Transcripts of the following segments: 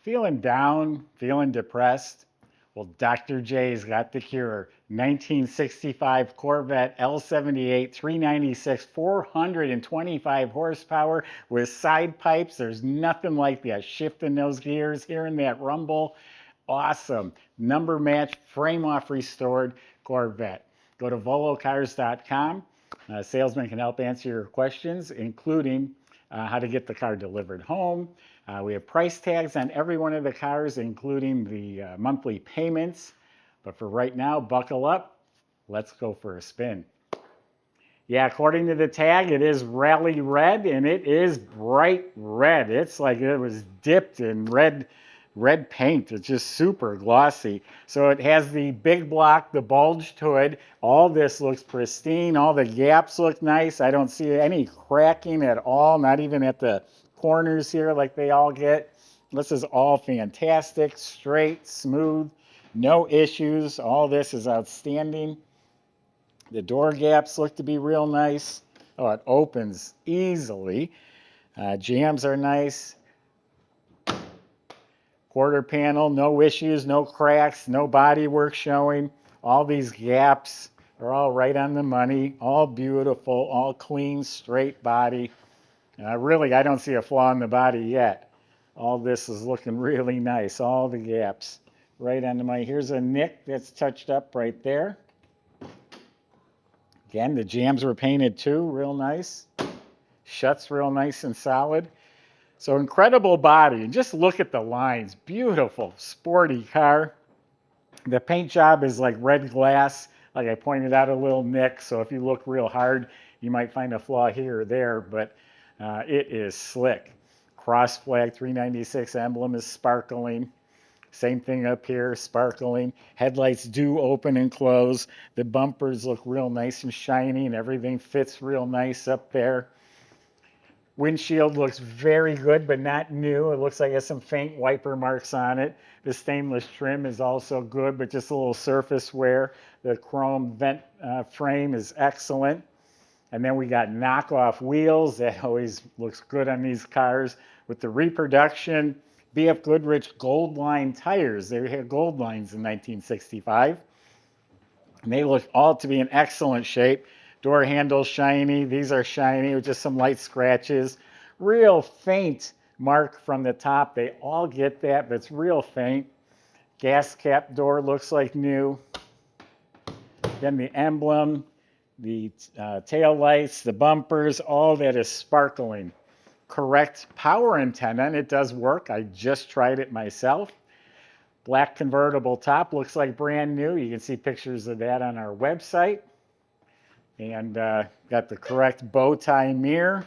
Feeling down, feeling depressed? Well, Dr. J's got the cure. 1965 Corvette L78, 396, 425 horsepower with side pipes. There's nothing like that. Shifting those gears, hearing that rumble. Awesome. Number match, frame off restored Corvette. Go to volocars.com. Salesman can help answer your questions, including how to get the car delivered home. We have price tags on every one of the cars, including the monthly payments. But for right now, buckle up. Let's go for a spin. Yeah, according to the tag, it is rally red, and it is bright red. It's like it was dipped in red paint. It's just super glossy. So it has the big block, the bulged hood. All this looks pristine. All the gaps look nice. I don't see any cracking at all, not even at the corners here like they all get. This is all fantastic, straight, smooth, no issues. All this is outstanding. The door gaps look to be real nice. Oh, it opens easily. Jams are nice. Quarter panel, no issues, no cracks, no body work showing. All these gaps are all right on the money, all beautiful, all clean, straight body. Really, I don't see a flaw in the body yet. All this is looking really nice, all the gaps right on the money. Here's a nick that's touched up right there. Again, the jams were painted too, real nice. Shuts real nice and solid. So incredible body, and just look at the lines. Beautiful, sporty car. The paint job is like red glass, like I pointed out a little nick, so if you look real hard, you might find a flaw here or there, but it is slick. Cross flag 396 emblem is sparkling. Same thing up here, sparkling. Headlights do open and close. The bumpers look real nice and shiny, and everything fits real nice up there. Windshield looks very good, but not new. It looks like it has some faint wiper marks on it. The stainless trim is also good, but just a little surface wear. The chrome vent frame is excellent. And then we got knockoff wheels. That always looks good on these cars. With the reproduction BF Goodrich Gold Line tires. They had gold lines in 1965. And they look all to be in excellent shape. Door handles shiny. These are shiny with just some light scratches. Real faint mark from the top. They all get that, but it's real faint. Gas cap door looks like new. Then the emblem, the tail lights, the bumpers, all that is sparkling. Correct power antenna, and it does work. I just tried it myself. Black convertible top looks like brand new. You can see pictures of that on our website. And got the correct bow tie mirror.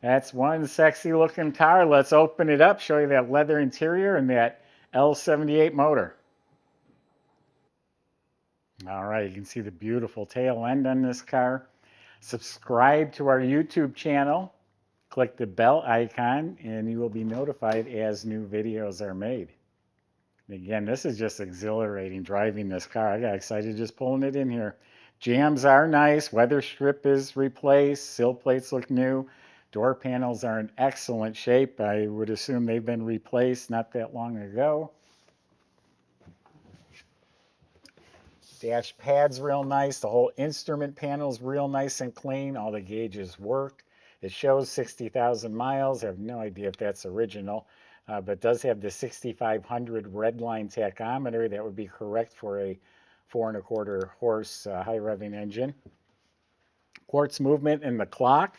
That's one sexy looking car. Let's open it up, show you that leather interior and that L78 motor. All right, you can see the beautiful tail end on this car. Subscribe to our YouTube channel. Click the bell icon and you will be notified as new videos are made. Again, this is just exhilarating driving this car. I got excited just pulling it in here. Jams are nice. Weather strip is replaced. Sill plates look new. Door panels are in excellent shape. I would assume they've been replaced not that long ago. Dash pad's real nice. The whole instrument panel's real nice and clean. All the gauges work. It shows 60,000 miles. I have no idea if that's original. But does have the 6500 redline tachometer. That would be correct for a 4.25 horse high revving engine. Quartz movement in the clock.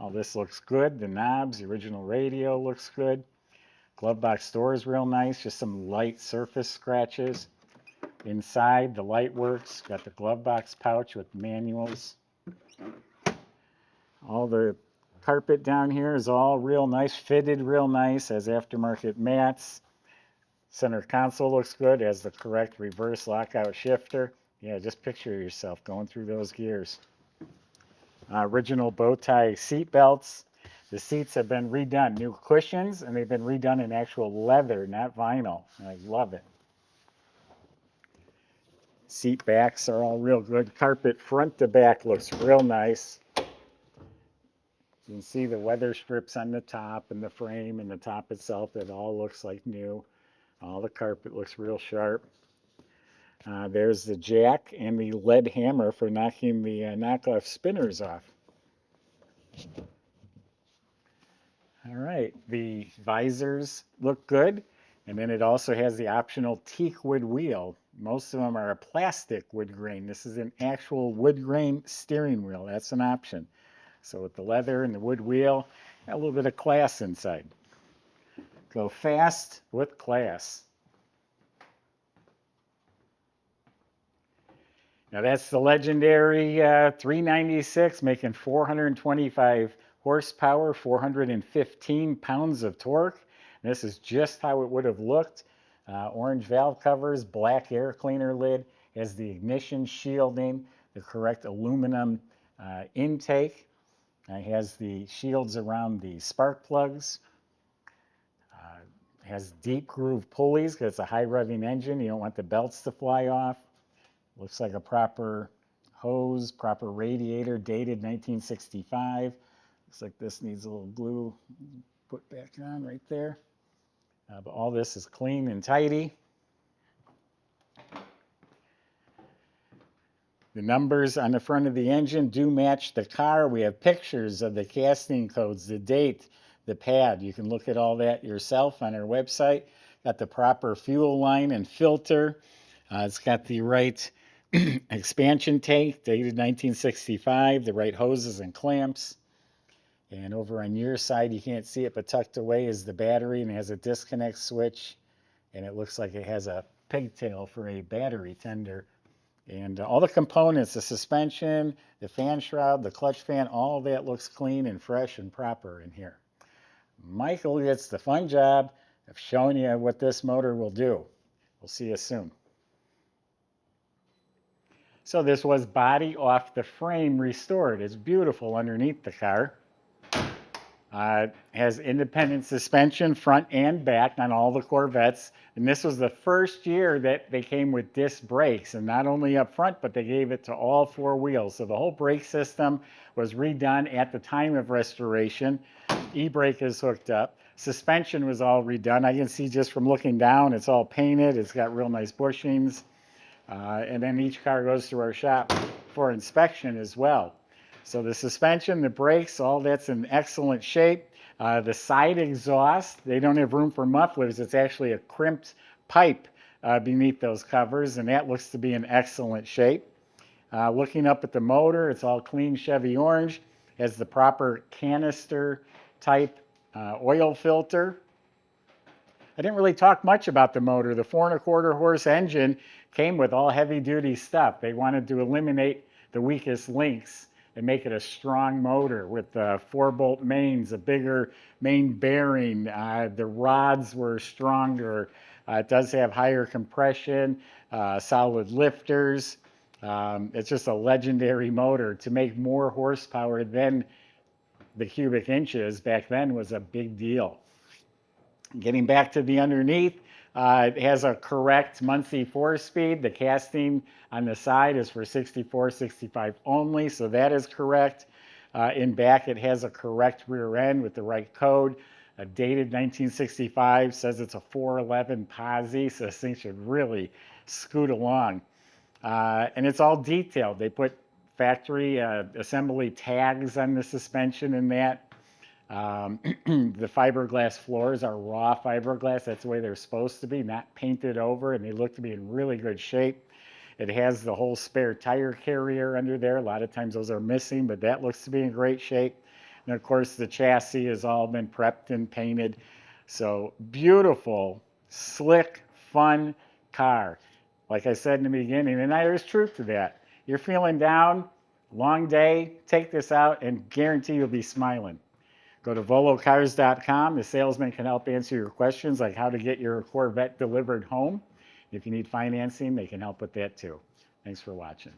All this looks good. The knobs, the original radio looks good. Glove box door is real nice. Just some light surface scratches. Inside, the light works. Got the glove box pouch with manuals. All the carpet down here is all real nice, fitted real nice, has aftermarket mats. Center console looks good, has the correct reverse lockout shifter. Yeah, just picture yourself going through those gears. Original bow tie seat belts. The seats have been redone, new cushions, and they've been redone in actual leather, not vinyl. I love it. Seat backs are all real good. Carpet front to back looks real nice. You can see the weather strips on the top and the frame and the top itself. It all looks like new. All the carpet looks real sharp. There's the jack and the lead hammer for knocking the knockoff spinners off. All right, the visors look good. And then it also has the optional teak wood wheel. Most of them are a plastic wood grain. This is an actual wood grain steering wheel. That's an option. So with the leather and the wood wheel, got a little bit of class inside. Go fast with class. Now that's the legendary 396 making 425 horsepower, 415 pounds of torque. And this is just how it would have looked. Orange valve covers, black air cleaner lid, has the ignition shielding, the correct aluminum intake. It has the shields around the spark plugs. Has deep groove pulleys because it's a high revving engine. You don't want the belts to fly off. Looks like a proper hose, proper radiator, dated 1965. Looks like this needs a little glue put back on right there. But all this is clean and tidy. The numbers on the front of the engine do match the car. We have pictures of the casting codes, the date, the pad. You can look at all that yourself on our website. Got the proper fuel line and filter. It's got the right expansion tank, dated 1965, the right hoses and clamps. And over on your side, you can't see it, but tucked away is the battery, and it has a disconnect switch. And it looks like it has a pigtail for a battery tender. And all the components, the suspension, the fan shroud, the clutch fan, all of that looks clean and fresh and proper in here. Michael gets the fun job of showing you what this motor will do. We'll see you soon. So this was body off the frame restored. It's beautiful underneath the car. Has independent suspension front and back on all the Corvettes. And this was the first year that they came with disc brakes, and not only up front, but they gave it to all four wheels. So the whole brake system was redone at the time of restoration. E-brake is hooked up. Suspension was all redone. I can see just from looking down, it's all painted. It's got real nice bushings. And then each car goes through our shop for inspection as well. So the suspension, the brakes, all that's in excellent shape. The side exhaust, they don't have room for mufflers. It's actually a crimped pipe beneath those covers, and that looks to be in excellent shape. Looking up at the motor, it's all clean Chevy orange. Has the proper canister type oil filter. I didn't really talk much about the motor. The 4¼ horse engine came with all heavy duty stuff. They wanted to eliminate the weakest links and make it a strong motor with 4-bolt mains, a bigger main bearing. The rods were stronger. It does have higher compression, solid lifters. It's just a legendary motor. To make more horsepower than the cubic inches back then was a big deal. Getting back to the underneath, it has a correct Muncie 4-speed. The casting on the side is for 64, 65 only, so that is correct. In back, it has a correct rear end with the right code. Dated 1965, says it's a 411 posi, so this thing should really scoot along. And it's all detailed. They put factory assembly tags on the suspension and that. The fiberglass floors are raw fiberglass. That's the way they're supposed to be, not painted over, and they look to be in really good shape. It has the whole spare tire carrier under there. A lot of times those are missing, but that looks to be in great shape. And of course, the chassis has all been prepped and painted. So beautiful, slick, fun car. Like I said in the beginning, and there's truth to that. You're feeling down, long day, take this out, and guarantee you'll be smiling. Go to volocars.com. The salesman can help answer your questions like how to get your Corvette delivered home. If you need financing, they can help with that too. Thanks for watching.